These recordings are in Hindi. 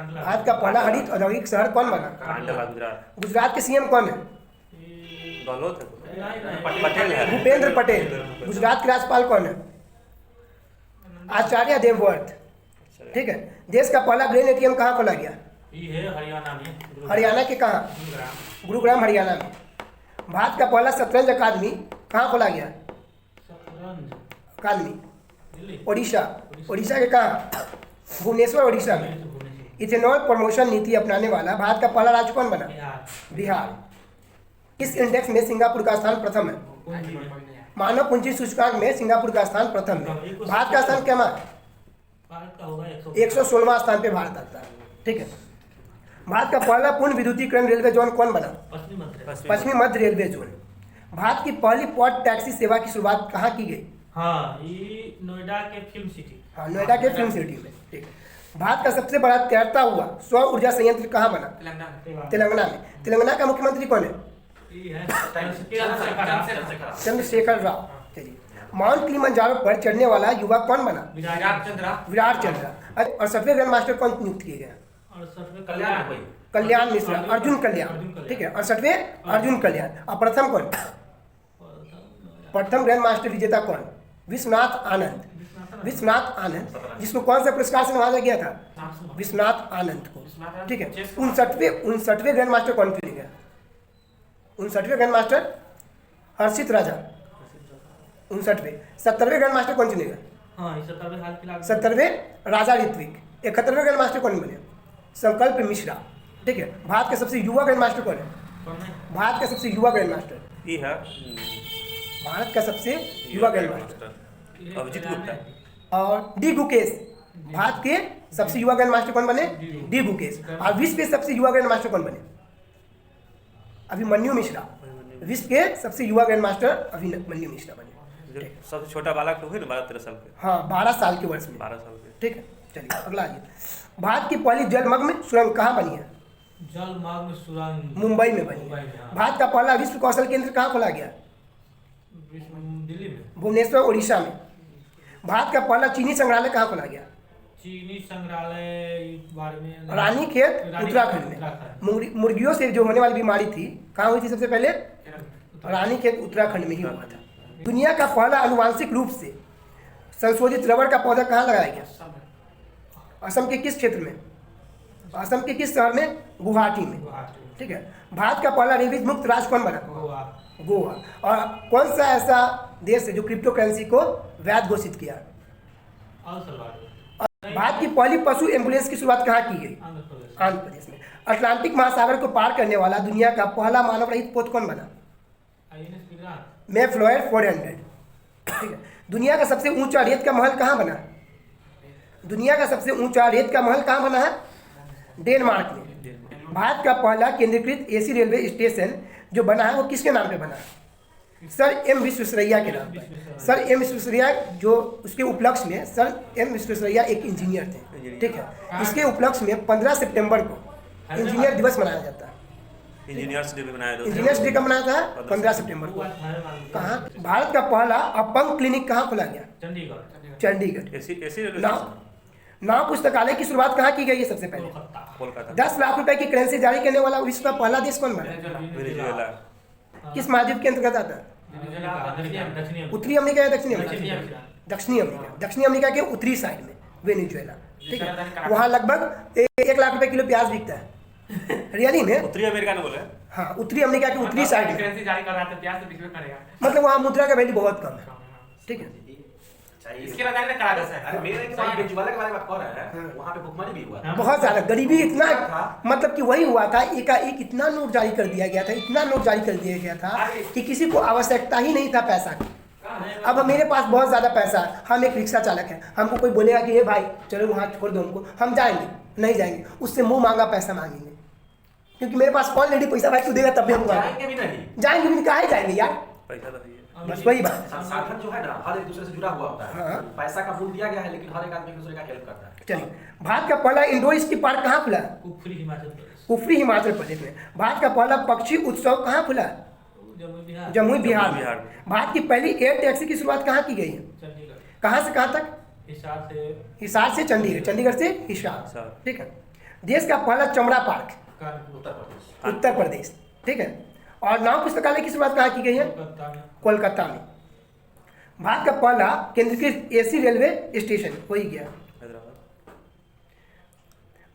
भारत का पहला हरित औद्योगिक शहर कौन बना? गुजरात। गुजरात के सीएम कौन है? गहलोत पटेल है। भूपेंद्र पटेल। गुजरात के राज्यपाल कौन है? आचार्य देवव्रत। ठीक है। देश का पहला ग्रेन एटीएम कहाँ खोला गया? ये है हरियाणा में। हरियाणा के कहाँ? गुरुग्राम हरियाणा में। भारत का पहला शतरंज अकादमी कहाँ खोला गया? अकादमी ओडिशा। ओडिशा के कहाँ? भुवनेश्वर ओडिशा में। इथेनॉल प्रमोशन नीति अपनाने वाला भारत का पहला राज्य कौन बना? बिहार। किस इंडेक्स में सिंगापुर का स्थान प्रथम है? मानव पूंजी सूचकांक में सिंगापुर का स्थान प्रथम है। भारत का स्थान क्या? 116वां स्थान पे भारत आता है। ठीक है। भारत का पहला पूर्ण विद्युतीकरण रेलवे जोन कौन बना? पश्चिमी मध्य रेलवे जोन। भारत की पहली पॉड टैक्सी सेवा की शुरुआत कहाँ की गई? हाँ, ये नोएडा के फिल्म सिटी। हाँ, नोएडा के फिल्म सिटी में। ठीक है। भारत का सबसे बड़ा तैरता हुआ सौर ऊर्जा संयंत्र कहाँ बना? तेलंगाना में। तेलंगाना का मुख्यमंत्री कौन है? चंद्रशेखर राव। चलिए। माउंट किलिमंजारो पर चढ़ने वाला युवा कौन बना? विराट चंद्रा। 68वें ग्रैंड मास्टर कौन नियुक्त किए गए? कल्याण मिश्रा। अर्जुन कल्याण। ठीक है। 68वें अर्जुन कल्याण। और प्रथम कौन? प्रथम ग्रैंड मास्टर विजेता कौन? विश्वनाथ आनंद। विश्वनाथ आनंद, जिसको कौन सा पुरस्कार से नवाजा गया था? विश्वनाथ आनंद को। ठीक है। 59वें ग्रैंड मास्टर कौन चुने गया? 59वें ग्रैंड मास्टर हर्षित राजा। 59वें। 70वें ग्रैंड मास्टर कौन चुनेगा? 70वें राजा ऋत्विक। 71वें ग्रैंड मास्टर कौन बने? संकल्प मिश्रा। ठीक है। भारत का सबसे युवा ग्रैंड मास्टर कौन है? भारत का सबसे युवा ग्रैंड मास्टर ये है भारत का सबसे युवा ग्रैंड मास्टर अभिजीत गुप्ता। और डी गुकेश। भारत के सबसे युवा ग्रैंड मास्टर कौन बने? डी गुकेश। और विश्व के सबसे युवा ग्रैंड मास्टर कौन बने? अभिमन्यु मिश्रा। विश्व के सबसे युवा ग्रैंड मास्टर अभिमन्यु मिश्रा बने। सबसे छोटा बालक तो हुए ना 12-13 साल के। हाँ, 12 साल के वर्ष में। 12 साल के। ठीक है। चलिए अगला आइए। भारत की पहली जलमग्न सुरंग कहाँ बनी है? जलमग्न सुरंग मुंबई में बनी है। भारत का पहला विश्व कौशल केंद्र कहाँ खोला गया? दिल्ली में। भुवनेश्वर ओडिशा में। भारत का पहला चीनी संग्रहालय कहाँ खोला गया? चीनी संग्रहालय बारे में रानीखेत उत्तराखंड में। मुर्गियों से जो होने वाली बीमारी थी कहाँ हुई थी सबसे पहले? रानीखेत उत्तराखंड में ही हुआ था। दुनिया का पहला आनुवांशिक रूप से संशोधित रबर का पौधा कहाँ लगाया गया? असम के किस क्षेत्र में? असम के किस शहर में? गुवाहाटी में। ठीक है। भारत का पहला रेबीज मुक्त राज्य कौन बना? गोवा। और कौन सा ऐसा देश है जो क्रिप्टो करेंसी को वैध घोषित किया? भारत की पहली पशु एम्बुलेंस की शुरुआत कहाँ की गई? आंध्र प्रदेश में। अटलांटिक महासागर को पार करने वाला दुनिया का पहला मानव रहित पोत कौन बना? मैफ्लॉयर 400। ठीक है। दुनिया का सबसे ऊंचा रेत का महल कहाँ बना? दुनिया का सबसे ऊंचा रेत का महल कहाँ बना है? डेनमार्क में। भारत का पहला केंद्रीकृत एसी रेलवे स्टेशन जो बना है वो किसके नाम पे बना है? सर एम विश्वेश्वरैया के नाम पर। सर एम विश्वेश्वरैया जो उसके उपलक्ष्य में सर एम विश्वेश्वरैया एक इंजीनियर थे। ठीक है। इसके उपलक्ष्य में 15 सितंबर को इंजीनियर दिवस मनाया जाता है। इंजीनियर्स डे भी मनाया जाता है। इंजीनियर्स डे कब मनाया था? 15 सितंबर को। कहाँ? भारत का पहला अपंग क्लिनिक कहाँ खोला गया? चंडीगढ़। नाव पुस्तकालय की शुरुआत कहाँ की गई है सबसे पहले? कोलकाता। 10 लाख रुपए की करेंसी जारी करने वाला विश्व का पहला देश कौन बना? वेनेजुएला। किस महाद्वीप के अंतर्गत आता है? उत्तरी अमेरिका या दक्षिणी अमेरिका? दक्षिणी अमेरिका। दक्षिणी अमेरिका के उत्तरी साइड में वेनेजुएला। ठीक है। वहाँ लगभग 1 लाख रुपए किलो प्याज बिकता है। रियली में? उत्तरी अमेरिका ने बोले। हाँ, उत्तरी अमेरिका के उत्तरी साइड में। करेंसी जारी कर रहा था, प्याज तो बिकने करेगा। मतलब वहाँ मुद्रा का वैल्यू बहुत कम है। ठीक है। इसके बाद आगे करा दस है। अरे मेरे एक वहाँ वेनेजुएला के बारे में बात कर रहे हैं। वहाँ पे भुखमरी भी हुआ। बहुत ज्यादा गरीबी इतना, मतलब कि वही हुआ था, एकाएक इतना नोट जारी कर दिया गया था, इतना नोट जारी कर दिया गया था कि किसी को आवश्यकता ही नहीं था पैसा की। अब मेरे पास बहुत ज़्यादा पैसा है, हम एक रिक्शा चालक हैं, हमको कोई बोलेगा कि ये भाई चलो वहाँ छोड़ दो हमको, हम जाएंगे? नहीं जाएंगे। उससे मुंह मांगा पैसा मांगेंगे, क्योंकि मेरे पास ऑलरेडी पैसा भाई तू देगा तब भी हम जाएंगे भी नहीं। जाएंगे भी नहीं, काहे जाएंगे यार? पैसा तो है। बस वही बात। संसाधन जो है ना हर एक दूसरे से जुड़ा हुआ होता है। हाँ। पैसा का मूल दिया गया है, लेकिन हर एक आदमी एक दूसरे का हेल्प करता है। चलिए, भारत का पहला इंडोर स्की पार्क कहाँ खुला? कुफरी हिमाचल प्रदेश। कुफरी हिमाचल प्रदेश में। भारत का पहला पक्षी उत्सव कहाँ खुला? जमुई बिहार में। भारत की पहली एयर टैक्सी की शुरुआत कहाँ की गई है? चंडीगढ़। कहाँ से कहाँ तक? हिसार से हिसार से चंडीगढ़, चंडीगढ़ से हिसार। ठीक है। देश का पहला चमड़ा पार्क कानपुर उत्तर प्रदेश। उत्तर प्रदेश, ठीक है। और नाव पुस्तकालय की शुरुआत कहाँ की गई है? कोलकाता में। कोलकाता में। भारत का पहला केंद्रीकृत एसी रेलवे स्टेशन हो ही गया। हैदराबाद।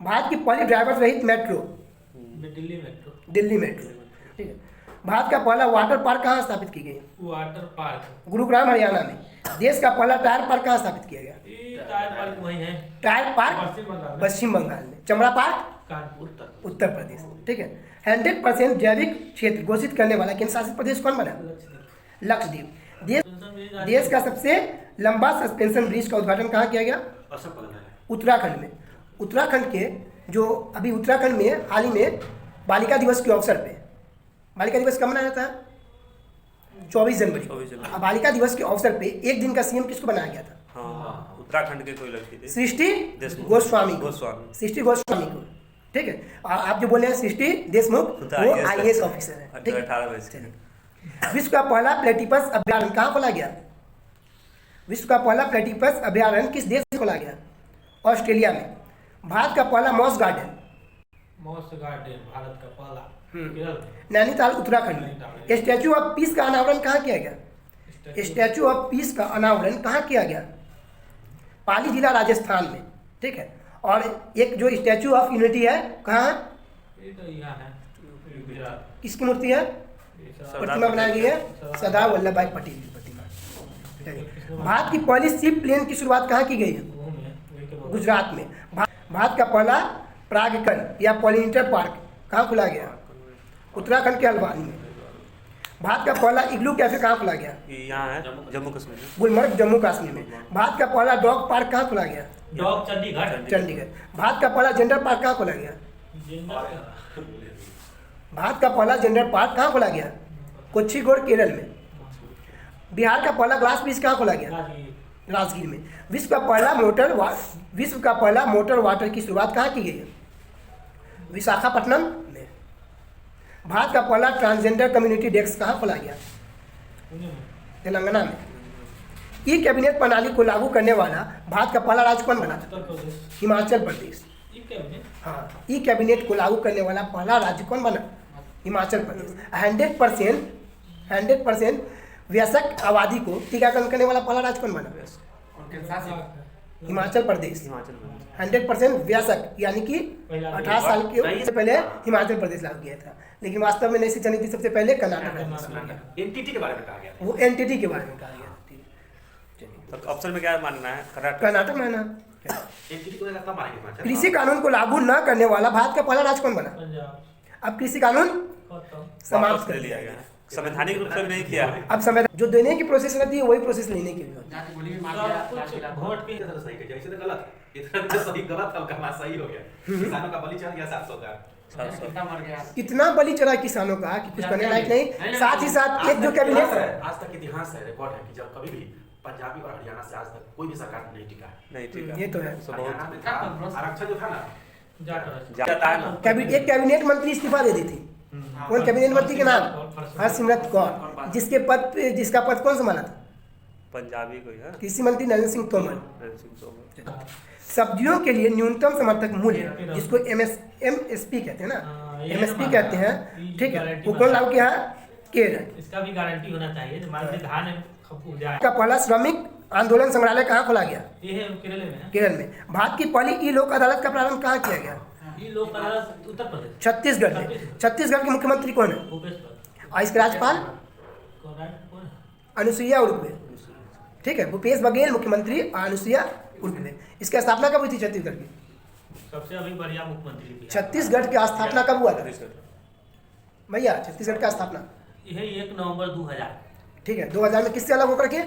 भारत की पहली ड्राइवर रहित metro Delhi metro. Delhi metro, ठीक है। भारत का पहला वाटर पार्क कहाँ स्थापित की गई? Water park. गुरुग्राम हरियाणा में। देश का पहला टायर पार्क कहाँ स्थापित किया गया? ये टायर पार्क वही है। टायर पार्क पश्चिम बंगाल में। पश्चिम बंगाल में। चमड़ा पार्क कानपुर। उत्तर प्रदेश, ठीक है। 100% जैविक क्षेत्र घोषित करने वाला केंद्र शासित प्रदेश कौन बना? लक्षद्वीप। देश का सबसे लंबा सस्पेंशन ब्रिज का उद्घाटन कहाँ किया गया? असम प्रदेश है। उत्तराखंड में। उत्तराखंड के जो अभी उत्तराखंड में हाल ही में बालिका दिवस के अवसर पे, बालिका दिवस कब मनाया जाता है? 24 जनवरी। 24 जनवरी। अब बालिका दिवस के अवसर पे एक दिन का सीएम किसको बनाया गया था? हाँ, उत्तराखंड के कोई लड़की थी। सृष्टि देशमुख। गोस्वामी को। गोस्वामी। सृष्टि गोस्वामी को, ठीक है। और आप जो बोले हैं सृष्टि देशमुख, तो वो IAS आईएएस ऑफिसर है, ठीक है। 18 वर्ष की। चलिए। विश्व का पहला प्लेटिपस अभ्यारण्य कहाँ खोला गया? विश्व का पहला प्लेटिपस अभ्यारण्य किस देश में खोला गया? ऑस्ट्रेलिया में। भारत का पहला moss garden moss garden Bharat का पहला केरल में। नैनीताल उत्तराखंड में। स्टैचू ऑफ पीस का अनावरण कहाँ किया गया? स्टैचू ऑफ पीस का अनावरण कहाँ किया गया? पाली जिला राजस्थान में, ठीक है। और एक जो स्टैचू ऑफ यूनिटी है कहाँ? ये तो यहाँ है गुजरात। किसकी मूर्ति है? ये सब प्रतिमा बनाई गई है सरदार वल्लभ भाई पटेल की प्रतिमा। चलिए। भारत की पहली शिप प्लेन की शुरुआत कहाँ की गई है? वो में वही के बोल। गुजरात में। भारत का पहला परागकण या पॉलिनेटर पार्क कहाँ खुला गया? उत्तराखंड के हल्द्वानी में। भारत का पहला इग्लू कैफे कहाँ खुला गया? ये यहाँ है जम्मू कश्मीर में। गुलमर्ग जम्मू कश्मीर में। भारत का पहला डॉग पार्क कहाँ खुला गया? डॉग चंडीगढ़। चंडीगढ़। भारत का पहला जेंडर पार्क कहाँ खोला गया? भारत का पहला जेंडर पार्क कहाँ खोला गया? कोच्चिगोड केरल में। बिहार का पहला ग्लास ब्रिज कहाँ खोला गया? राजगीर में। विश्व का पहला मोटर वाटर की शुरुआत कहाँ की गई है? विशाखापट्टनम में। भारत का पहला ट्रांसजेंडर कम्युनिटी डेस्क कहाँ खोला गया? तेलंगाना में। ई कैबिनेट प्रणाली को लागू करने वाला भारत का पहला राज्य कौन बना था? उत्तर प्रदेश। हिमाचल प्रदेश। ये क्या है? हाँ, ई कैबिनेट को लागू करने वाला पहला राज्य कौन बना? हिमाचल प्रदेश। 100% वयस्क आबादी को टीकाकरण करने वाला पहला राज्य कौन बना? हिमाचल प्रदेश। हिमाचल प्रदेश। 100% वयस्क यानी कि 18 साल के से पहले हिमाचल प्रदेश लागू किया था, लेकिन वास्तव में नई चली थी सबसे पहले कर्नाटक राज्य। एनटीटी के बारे में कहा गया। वो एनटीटी के बारे में कहा गया। तो ऑप्शन में क्या मानना है? कर्नाटक में ना। एनटीटी को कब मानेंगे हिमाचल? कृषि कानून को लागू न करने वाला भारत का पहला राज्य कौन बना? पंजाब। अब कृषि कानून खत्म। समाप्त वापस कर ले दिया लिया गया। गया। संवैधानिक रूप से भी नहीं किया। अब समय जो देने की प्रोसेस रहती है वही प्रोसेस लेने की भी होती है। सब कुछ वोट की ये तो सही कह, इसे तो गलत है। इतना तो सही गलत था, कहना सही हो गया। किसानों का बलि चढ़ गया 700 का। 700। इतना बलि चढ़ा किसानों का कि कुछ करने लायक नहीं। साथ ही साथ एक जो कैबिनेट आज तक इतिहास है, रिकॉर्ड है कि जब कभी भी पंजाबी और हरियाणा से आज तक कोई भी सरकार नहीं टिका है। नहीं ठीक है। ये तो है। तो हरियाणा बहुत में था, आरक्षण जो था ना, जाता है ना। एक कैबिनेट मंत्री इस्तीफा दे दी थी। कौन कैबिनेट मंत्री के नाम? हरसिमरत कौर। जिसका पद कौन संभाला था? पंजाबी कोई है। कृषि मंत्री नरेंद्र सिंह तोमर। नरेंद्र सिंह तोमर। सब्जियों के लिए न्यूनतम समर्थक मूल्य जिसको एमएसपी कहते हैं ना, एमएसपी कहते हैं, ठीक है। वो कौन लागू किया है? केरल। इसका भी गारंटी होना चाहिए। जो मान लीजिए धान उपजाए। का पहला श्रमिक आंदोलन संग्रहालय कहाँ खोला गया? ये है केरल में है। केरल में। भारत की पहली ई लोक अदालत का प्रारंभ कहाँ किया गया? ये लोक अदालत उत्तर प्रदेश। छत्तीसगढ़ में। छत्तीसगढ़ के मुख्यमंत्री कौन है? भूपेश बघेल। और इसके राज्यपाल कौन है? अनुसुईया उइके, ठीक है। भूपेश बघेल मुख्यमंत्री और अनुसुईया उइके। इसकी स्थापना कब हुई थी छत्तीसगढ़ की? सबसे अभी बढ़िया मुख्यमंत्री भी है। छत्तीसगढ़ की स्थापना कब हुआ था भैया? छत्तीसगढ़ का स्थापना यह 1 नवंबर 2000। ठीक है। 2000 में किससे अलग होकर के?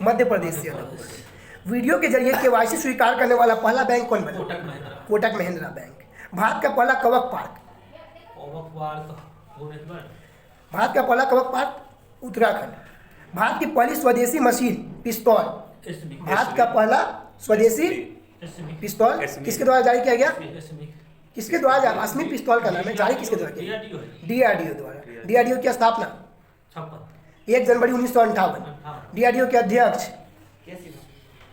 मध्य प्रदेश से अलग होकर के। वीडियो के जरिए केवाईसी स्वीकार करने वाला पहला बैंक कौन बना? कोटक महिंद्रा। कोटक महिंद्रा बैंक। भारत का पहला कवक पार्क? भुवनेश्वर। भारत का पहला कवक पार्क उत्तराखंड। भारत की पहली स्वदेशी मशीन पिस्तौल? एसमी। भारत का पहला स्वदेशी एसमी। पिस्तौल एसमी। किसके द्वारा जारी किया गया? एसमी। किसके द्वारा? असमी पिस्तौल का नाम है। जारी किसके द्वारा किया? DRDO है। डीआरडीओ द्वारा। डीआरडीओ की स्थापना 56। 1 जनवरी 1958। डीआरडीओ के अध्यक्ष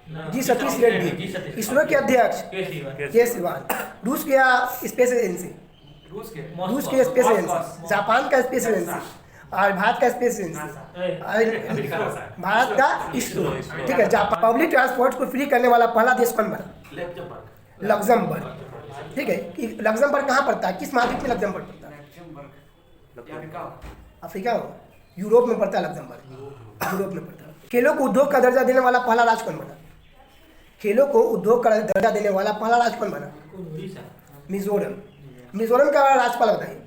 जी सतीश रेड्डी। इसरो के अध्यक्ष के सिवान। रूस के स्पेस एजेंसी, रूस के स्पेस एजेंसी, जापान का स्पेस एजेंसी और भारत का स्पेस एजेंसी, अमेरिका का है। भारत का इसरो। ठीक है। जापान पब्लिक ट्रांसपोर्ट को फ्री करने वाला पहला देश कौन बना? लग्जमबर्ग। ठीक है। कि लग्जमबर्ग कहाँ पड़ता है? किस महाद्वीप में लग्जमबर्ग पड़ता है? अफ्रीका हो? यूरोप में पड़ता है लग्जमबर्ग, यूरोप में पड़ता है। खेलों को उद्योग का दर्जा देने वाला पहला राज्य कौन बना? खेलों को उद्योग का दर्जा देने वाला पहला राज्य कौन बना? मिजोरम। मिजोरम का राज्यपाल बताइए।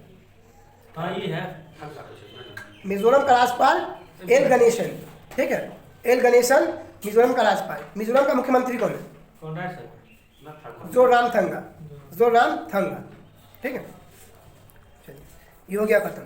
मिजोरम का राज्यपाल एल गणेशन। ठीक है। एल गणेशन मिजोरम का राज्यपाल। मिजोरम का मुख्यमंत्री कौन है? जोरराम थंगा। जोरराम थंगा। ठीक है। चलिए, ये हो गया खत्म।